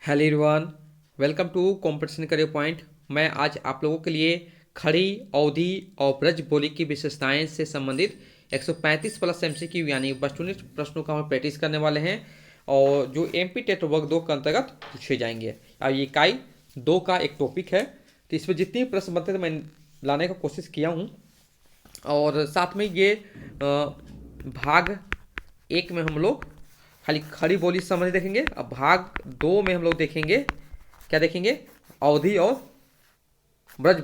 Hello everyone, welcome to competition career point. मैं आज आप लोगों के लिए खड़ी, अवधि और ब्रज बोली की विशेषताएं से संबंधित 135 प्लस एमसीक्यू यानी 22 प्रश्नों का हम प्रैक्टिस करने वाले हैं और जो एमपी टेट वर्ग 2 के अंतर्गत पूछे जाएंगे। अब ये इकाई 2 का एक टॉपिक है, तो इसमें जितने भी प्रश्न बनते थे मैं लाने का कोशिश किया हूँ। और साथ में ये भाग 1 में हम लोग खाली खड़ी बोली समझ देखेंगे। अब भाग 2 में हम लोग देखेंगे, क्या देखेंगे, अवधि और ब्रज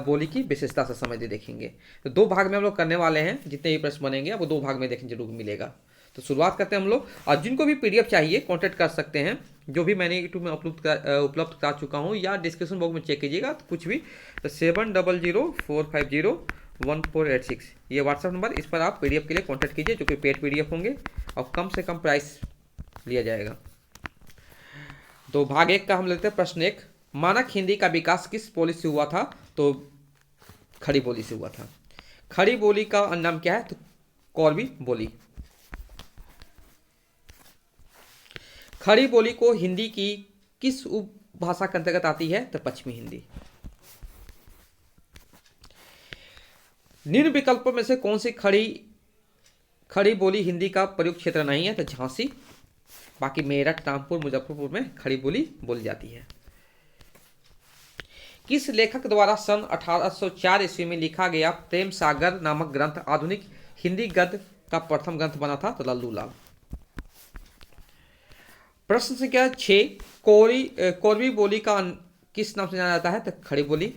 बोली की विशेषता से समझते देखेंगे। तो 2 भाग में हम लोग करने वाले हैं, जितने भी प्रश्न बनेंगे वो 2 भाग में देखने जरूर मिलेगा। तो शुरुआत करते हैं हम लोग। और जिनको भी पीडीएफ चाहिए कांटेक्ट कर सकते हैं, जो भी मैंने यूट्यूब में उपलब्ध करा चुका हूँ, या डिस्क्रिप्शन बॉक्स में चेक कीजिएगा तो कुछ भी। तो 7004501486 ये व्हाट्सएप नंबर, इस पर आप पीडीएफ के लिए कांटेक्ट कीजिए, जो कि पेड पीडीएफ होंगे और कम से कम प्राइस लिया जाएगा। तो भाग 1 का हम लेते हैं। प्रश्न 1, मानक हिंदी का विकास किस बोली से हुआ था? तो खड़ी बोली से हुआ था। खड़ी बोली का नाम क्या है? तो कौरवी बोली। खड़ी बोली को हिंदी की किस उपभाषा के अंतर्गत आती है? तो पश्चिमी हिंदी। निम्न विकल्पों में से कौन सी खड़ी बोली हिंदी का प्रयुक्त क्षेत्र नहीं है? तो झांसी। बाकी मेरठ, रामपुर, मुजफ्फरपुर में खड़ी बोली बोली जाती है। किस लेखक द्वारा सन 1804 ईस्वी में लिखा गया प्रेम सागर नामक ग्रंथ आधुनिक हिंदी गद्य का प्रथम ग्रंथ बना था? तो लल्लू लाल। प्रश्न संख्या 6, कौरवी बोली का किस नाम से जाना जाता है? तो खड़ी बोली।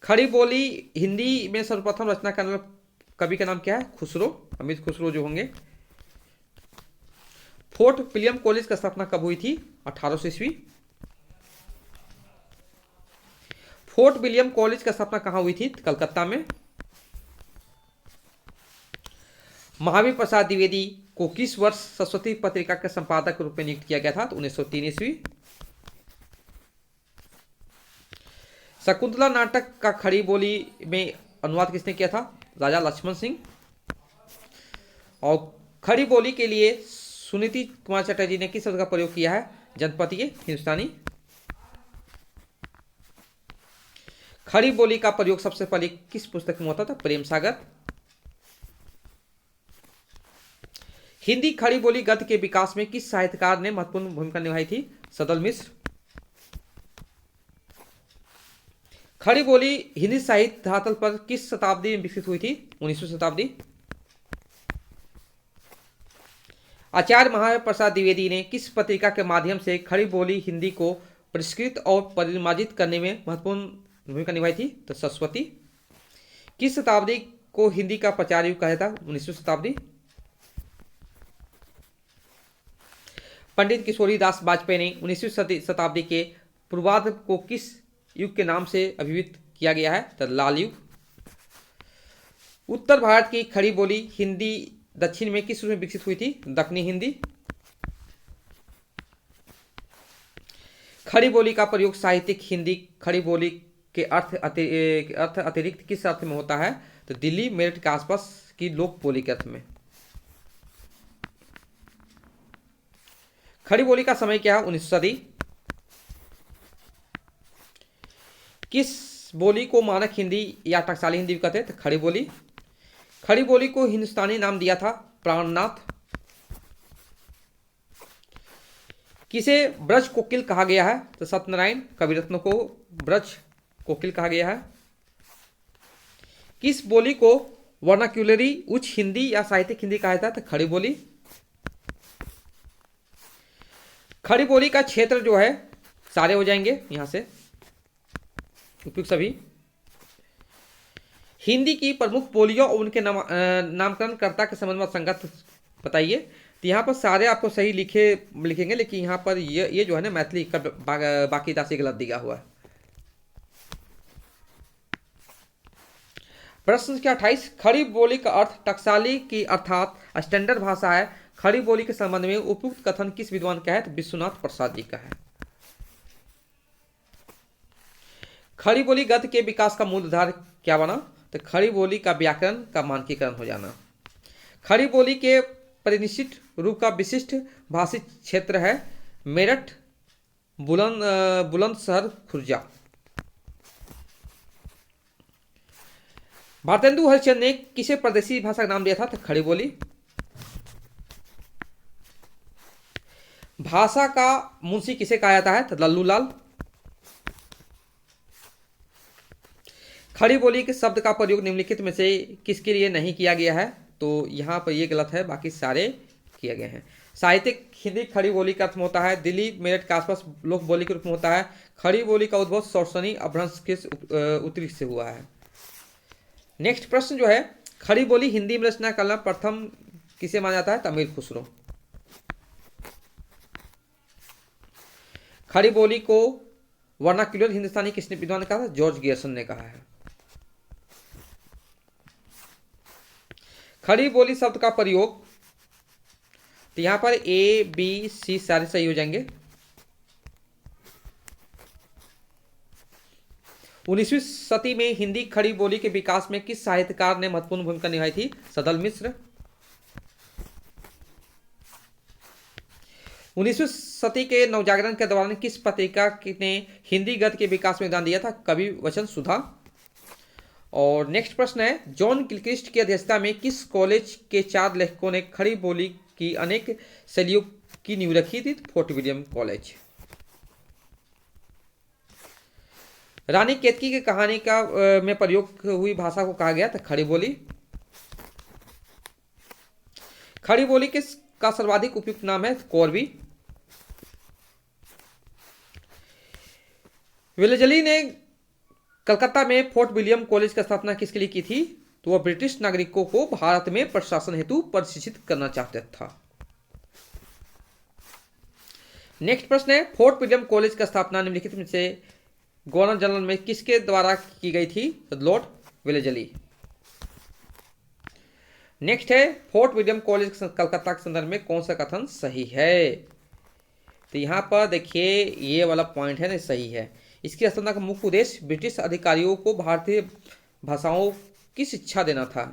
खड़ी बोली हिंदी में सर्वप्रथम रचना करने वाले कवि का नाम क्या है? खुसरो, अमित खुसरो जो होंगे। फोर्ट विलियम कॉलेज की स्थापना कब हुई थी? 1800 ईस्वी। फोर्ट विलियम कॉलेज की स्थापना कहां हुई थी? कलकत्ता में। महावीर प्रसाद द्विवेदी को किस वर्ष सरस्वती पत्रिका के संपादक के रूप में नियुक्त किया गया था? तो 1903 ईस्वी। शकुंतला नाटक का खड़ी बोली में अनुवाद किसने किया था? राजा लक्ष्मण सिंह। और खड़ी बोली के लिए सुनीति कुमार चटर्जी ने किस शब्द का प्रयोग किया है? जनपदीय हिंदुस्तानी। खड़ी बोली का प्रयोग सबसे पहले किस पुस्तक में होता था? प्रेम सागर। हिंदी खड़ी बोली गद्य के विकास में किस साहित्यकार ने महत्वपूर्ण भूमिका निभाई थी? सदल मिश्र। खड़ी बोली हिंदी साहित्य धरातल पर किस शताब्दी में विकसित हुई थी? 19वीं शताब्दी। आचार्य महावीर प्रसाद द्विवेदी ने किस पत्रिका के माध्यम से खड़ी बोली हिंदी को परिष्कृत और परिमार्जित करने में महत्वपूर्ण भूमिका निभाई थी? तो सरस्वती। किस शताब्दी को हिंदी का प्रचार युग कहा था? 19वीं शताब्दी। पंडित किशोरी दास वाजपेयी ने 19वीं शताब्दी के पूर्वार्ध को किस युग के नाम से अभिहित किया गया है? तो लाल युग। उत्तर भारत की खड़ी बोली हिंदी दक्षिण में किस रूप में विकसित हुई थी? दक्षिणी हिंदी। खड़ी बोली का प्रयोग साहित्यिक हिंदी खड़ी बोली के अर्थ अतिरिक्त किस अर्थ में होता है? तो दिल्ली, मेरठ के आसपास की लोक बोली के अर्थ में। खड़ी बोली का समय क्या है? 19वीं सदी। किस बोली को मानक हिंदी या टकसाली हिंदी भी कहते हैं? तो खड़ी बोली। खड़ी बोली को हिंदुस्तानी नाम दिया था प्राणनाथ। किसे ब्रज कोकिल कहा गया है? तो सत्यनारायण कविरत्न को ब्रज कोकिल कहा गया है। किस बोली को वर्नाक्यूलरी उच्च हिंदी या साहित्यिक हिंदी कहा जाता है? तो खड़ी बोली। खड़ी बोली का क्षेत्र जो है, सारे हो जाएंगे यहां से उपयुक्त सभी। हिंदी की प्रमुख बोलियों और उनके नामकरणकर्ता के संबंध में संगत बताइए। तो यहाँ पर सारे आपको सही लिखेंगे, लेकिन यहाँ पर ये जो है ना मैथिली का बाकी दासी गलत दिया हुआ है। प्रश्न संख्या 28, खड़ी बोली का अर्थ टकसाली की अर्थात स्टैंडर्ड भाषा है। खड़ी बोली के संबंध में उपयुक्त कथन किस विद्वान का है? तो विश्वनाथ प्रसाद जी का है। खड़ी बोली गद्य के विकास का मूल आधार क्या बना? तो खड़ी बोली का व्याकरण का मानकीकरण हो जाना। खड़ी बोली के परिनिश्चित रूप का विशिष्ट भाषी क्षेत्र है? मेरठ, बुलंदशहर, खुर्जा। भारतेंदु हरिश्चंद्र ने किसे प्रदेशी भाषा का नाम दिया था? तो खड़ी बोली। भाषा का मुंशी किसे कहा जाता है? तो लल्लू लाल। खड़ी बोली के शब्द का प्रयोग निम्नलिखित में से किसके लिए नहीं किया गया है? तो यहाँ पर ये गलत है, बाकी सारे किए गए हैं। साहित्यिक हिंदी खड़ी बोली का अर्थ में होता है दिल्ली मेरठ के आसपास लोक बोली के रूप में होता है। खड़ी बोली का उद्भव सौसनी अपभ्रंश के उत्तरी से हुआ है। नेक्स्ट प्रश्न जो है, खड़ी बोली हिंदी में रचना करना प्रथम किसे माना जाता है? तो अमीर खुसरो। खड़ी बोली को वर्नाक्यूलर हिंदुस्तानी किसने विद्वान ने कहा था? जॉर्ज गियर्सन ने कहा है। खड़ी बोली शब्द का प्रयोग, तो यहां पर ए बी सी सारे सही हो जाएंगे। 19वीं सदी में हिंदी खड़ी बोली के विकास में किस साहित्यकार ने महत्वपूर्ण भूमिका निभाई थी? सदल मिश्र। 19वीं सदी के नवजागरण के दौरान किस पत्रिका ने हिंदी गद्य के विकास में योगदान दिया था? कवि वचन सुधा। और नेक्स्ट प्रश्न है, जॉन गिलक्रिस्ट की अध्यक्षता में किस कॉलेज के 4 लेखकों ने खड़ी बोली की अनेक शैलियों की नींव रखी थी? Fort William College. Rani Ketaki की कहानी का में प्रयोग हुई भाषा को कहा गया था? खड़ी बोली। खड़ी बोली का सर्वाधिक उपयुक्त नाम है? कोरवी। वेलेजली ने कलकत्ता में फोर्ट विलियम कॉलेज की स्थापना किसके लिए की थी? तो वह ब्रिटिश नागरिकों को भारत में प्रशासन हेतु प्रशिक्षित करना चाहता था। नेक्स्ट प्रश्न है, फोर्ट विलियम कॉलेज की स्थापना निम्नलिखित में से गवर्नर जनरल में किसके द्वारा की गई थी? Lord Wellesley. नेक्स्ट है, फोर्ट विलियम कॉलेज कलकत्ता के संदर्भ में कौन सा कथन सही है? तो यहां पर देखिए ये वाला पॉइंट है ना, सही है। इसकी स्थापना का मुख्य उद्देश्य ब्रिटिश अधिकारियों को भारतीय भाषाओं की शिक्षा देना था।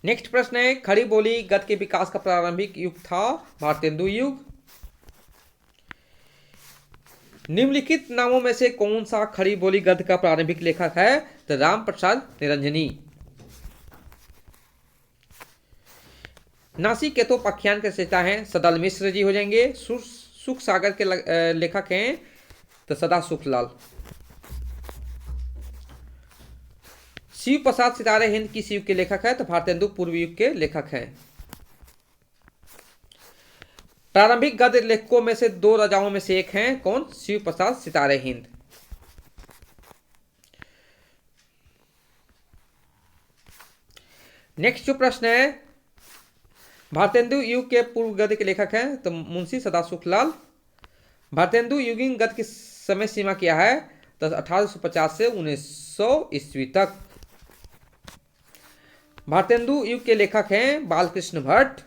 नेक्स्ट प्रश्न है, खड़ी बोली गद्य के विकास का प्रारंभिक युग था? भारतेंदु युग। निम्नलिखित नामों में से कौन सा खड़ी बोली गद्य का प्रारंभिक लेखक है? तो राम प्रसाद निरंजनी। नासिकेतोपाख्यान के रचयिता हैं? सदल मिश्र जी हो जाएंगे। सुख सागर के लेखक हैं? तो सदा सुखलाल। शिव प्रसाद सितारे हिंद किस युग के लेखक है? तो भारतेंदु पूर्व युग के लेखक हैं। प्रारंभिक गद्य लेखकों में से 2 राजाओं में से एक हैं? कौन? शिव प्रसाद सितारे हिंद। नेक्स्ट जो प्रश्न है, भारतेंदु युग के पूर्व गद्य के लेखक हैं? तो मुंशी सदा सुखलाल। भारतेंदु युगीन गद्य की समय सीमा क्या है? तो 1850 से 1900 ईस्वी तक। भारतेंदु युग के लेखक हैं? बालकृष्ण भट्ट।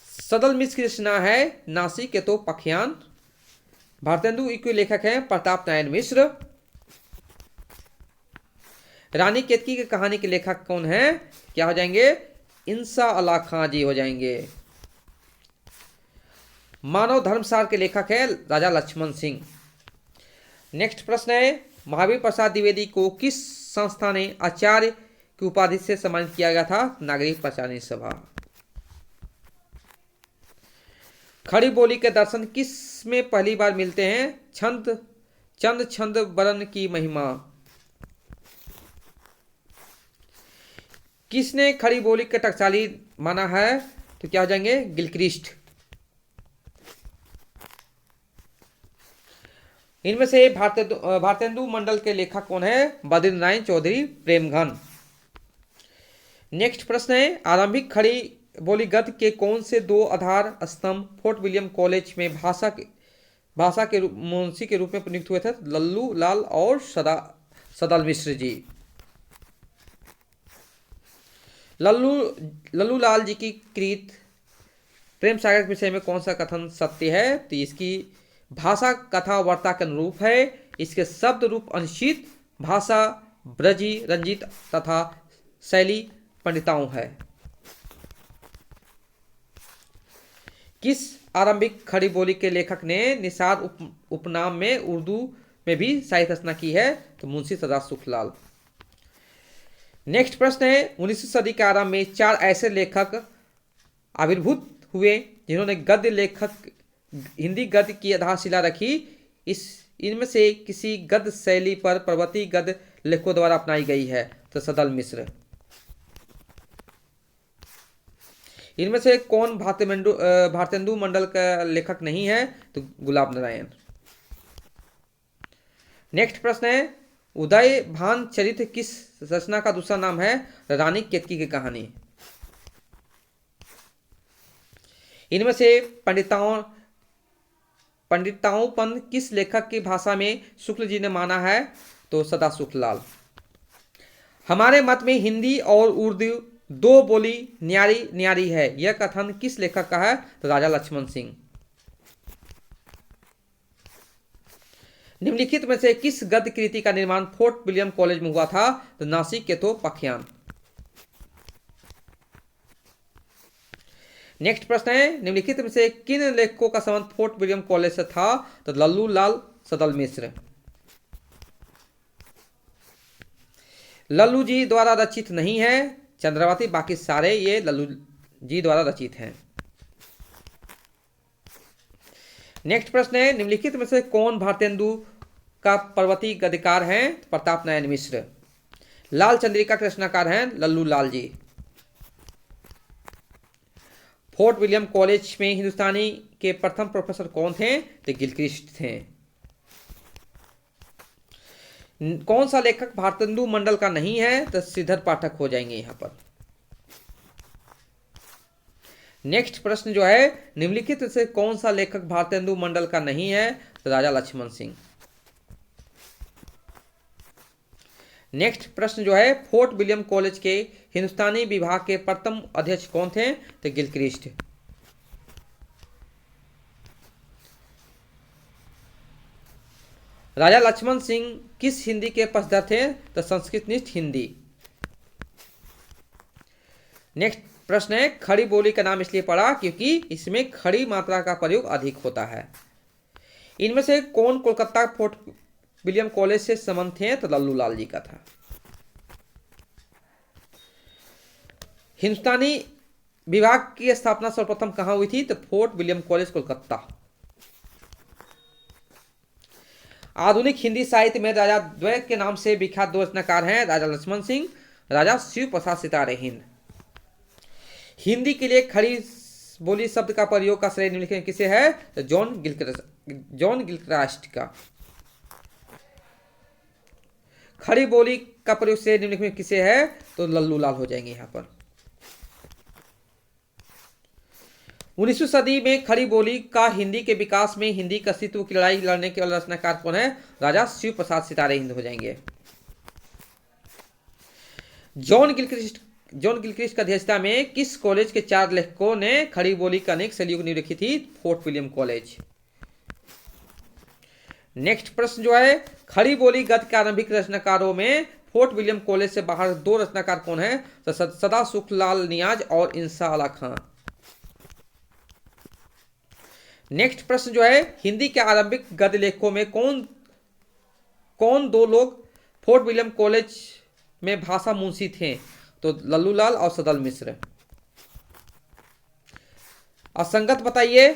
सदल मिश्र की रचना है नासिकेतोपाख्यान। भारतेंदु युग के लेखक हैं? प्रताप नारायण मिश्र। रानी केतकी की कहानी के लेखक कौन है? क्या हो जाएंगे? इंसा अल्लाह खां जी हो जाएंगे। मानव धर्मसार के लेखक है राजा लक्ष्मण सिंह। नेक्स्ट प्रश्न है, महावीर प्रसाद द्विवेदी को किस संस्था ने आचार्य की उपाधि से सम्मानित किया गया था? नागरिक प्रचारणी सभा। खड़ी बोली के दर्शन किस में पहली बार मिलते हैं? चंद छंद वर्ण की महिमा। किसने खड़ी बोली के टकसाली माना है? तो क्या हो जाएंगे? गिलक्रिस्ट। इनमें से भारतेंदु मंडल के लेखक कौन है? बद्रीनारायण चौधरी प्रेमघन। नेक्स्ट प्रश्न है, आरंभिक खड़ी बोली गद्य के कौन से 2 आधार स्तंभ फोर्ट विलियम कॉलेज में भाषा के मुंशी के रूप में नियुक्त हुए थे? लल्लू लाल और सदल मिश्र जी। लल्लू लल्लू लाल जी की कृत प्रेम सागर के विषय में कौन सा कथन सत्य है? तो इसकी भाषा कथा वार्ता के अनुरूप है, इसके शब्द रूप अनिश्चित, भाषा ब्रजी रंजित तथा शैली पंडिताओं है। किस आरंभिक खड़ी बोली के लेखक ने निषाद उपनाम में उर्दू में भी साहित्य रचना की है? तो मुंशी सदाशिव सुखलाल। नेक्स्ट प्रश्न है, 19वीं सदी के आरंभ में 4 ऐसे लेखक आविर्भूत हुए जिन्होंने गद्य लेखक हिंदी गद्य की आधारशिला रखी। इनमें से किसी गद्य शैली पर पर्वतीय गद्य लेखकों द्वारा अपनाई गई है? तो सदल मिश्र। इनमें से कौन भारतेंदु मंडल का लेखक नहीं है? तो गुलाब नारायण। नेक्स्ट प्रश्न है, उदय भान चरित्र किस रचना का दूसरा नाम है? रानी केतकी की कहानी। इनमें से पंडिताओपन किस लेखक की भाषा में शुक्ल जी ने माना है? तो सदाशिव सुखलाल। हमारे मत में हिंदी और उर्दू दो बोली न्यारी न्यारी है, यह कथन किस लेखक का है? तो राजा लक्ष्मण सिंह। निम्नलिखित में से किस गद्य कृति का निर्माण फोर्ट विलियम कॉलेज में हुआ था? तो नासिक केतोपाख्यान। नेक्स्ट प्रश्न है, निम्नलिखित में से किन लेखकों का संबंध फोर्ट विलियम कॉलेज से था? तो लल्लू लाल सदल मिश्र। लल्लू जी द्वारा रचित नहीं है चंद्रावती, बाकी सारे ये लल्लू जी द्वारा रचित हैं। नेक्स्ट प्रश्न है, निम्नलिखित में से कौन भारतेंदु का पर्वतीय गद्यकार हैं? प्रताप नारायण मिश्र। लाल चंद्रिका के रचनाकार हैं Lallu Lal ji. Fort William college में हिंदुस्तानी के प्रथम प्रोफेसर कौन थे? तो गिलक्रिस्ट थे। कौन सा लेखक भारतेंदु मंडल का नहीं है? तो सिद्धार्थ पाठक हो जाएंगे यहां पर। नेक्स्ट प्रश्न जो है, निम्नलिखित से कौन सा लेखक भारतेंदु मंडल का नहीं है? तो राजा लक्ष्मण सिंह। नेक्स्ट प्रश्न जो है, फोर्ट विलियम कॉलेज के हिंदुस्तानी विभाग के प्रथम अध्यक्ष कौन थे? तो गिलक्रिस्ट। राजा लक्ष्मण सिंह किस हिंदी के पक्षधर थे? तो संस्कृतनिष्ठ हिंदी। नेक्स्ट प्रश्न है, खड़ी बोली का नाम इसलिए पड़ा क्योंकि इसमें खड़ी मात्रा का प्रयोग अधिक होता है। इनमें से कौन कोलकाता फोर्ट विलियम कॉलेज से संबंध थे? तो लल्लू लाल जी का था। हिंदुस्तानी विभाग की स्थापना सर्वप्रथम कहां हुई थी? तो फोर्ट विलियम कॉलेज कोलकाता। आधुनिक हिंदी साहित्य में राजा द्वय के नाम से विख्यात 2 रचनाकार हैं, राजा लक्ष्मण सिंह, राजा शिव प्रसाद सितारे हिंद। हिंदी के लिए खड़ी बोली शब्द का प्रयोग का श्रेय निम्नलिखित में किसे है? तो जॉन गिलक्रास्ट का। खड़ी बोली का प्रयोग श्रेय निम्नलिखित में किसे है? तो लल्लू लाल हो जाएंगे यहां पर। 19वीं सदी में खड़ी बोली का हिंदी के विकास में हिंदी के अस्तित्व की लड़ाई लड़ने के वाले रचनाकार कौन है? राजा शिव प्रसाद सितारे हिंद हो जाएंगे। जॉन गिलक्रिस्ट की अध्यक्षता में किस कॉलेज के 4 लेखकों ने खड़ी बोली का अनेक शैलियों की नींव रखी थी? Fort William college. नेक्स्ट प्रश्न जो है, खड़ी बोली गद्य के आरंभिक रचनाकारों में फोर्ट विलियम कॉलेज से बाहर 2 रचनाकार कौन है? तो सदा सुखलाल नियाज और इंसा अला खां। नेक्स्ट प्रश्न जो है, हिंदी के आरंभिक गद्य लेखकों में कौन 2 लोग फोर्ट विलियम कॉलेज में भाषा मुंशी थे? तो लल्लू लाल और सदल मिश्र। असंगत बताइए।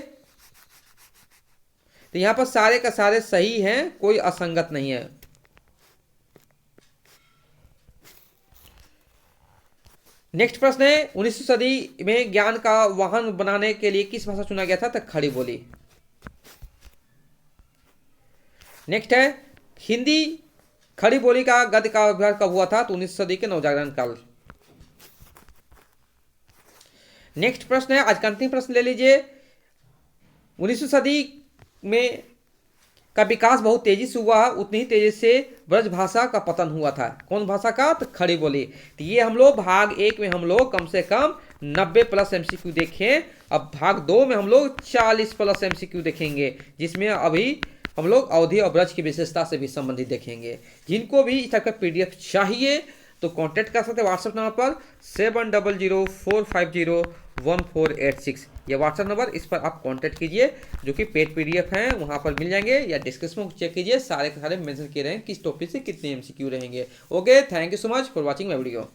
तो यहां पर सारे का सारे सही हैं, कोई असंगत नहीं है। नेक्स्ट प्रश्न है, 19वीं सदी में ज्ञान का वाहन बनाने के लिए किस भाषा चुना गया था? तो खड़ी बोली। नेक्स्ट है, हिंदी खड़ी बोली का गद्य का अभ्यास कब हुआ था? तो 19वीं सदी के नवजागरण काल। नेक्स्ट प्रश्न है, आज का अंतिम प्रश्न ले लीजिए। 19वीं सदी में का विकास बहुत तेजी से हुआ, उतनी ही तेजी से ब्रज भाषा का पतन हुआ था। कौन भाषा का? तो खड़ी बोली। तो ये हम लोग भाग 1 में हम लोग कम से कम 90 प्लस एमसीक्यू देखें। अब भाग 2 में हम लोग 40 प्लस एमसीक्यू देखेंगे, जिसमें अभी हम लोग अवधि और ब्रज की विशेषता से भी संबंधित देखेंगे। जिनको भी इस टाइप का पीडीएफ चाहिए तो कांटेक्ट कर सकते हैं व्हाट्सएप नंबर पर 7004501486। ये व्हाट्सएप नंबर, इस पर आप कांटेक्ट कीजिए। जो कि पेड पीडीएफ हैं वहां पर मिल जाएंगे, या डिस्क्रिप्शन में चेक कीजिए, सारे के सारे मेंशन किए रहेंगे किस टॉपिक से कितने एमसीक्यू रहेंगे। Okay, thank you so much for watching my video.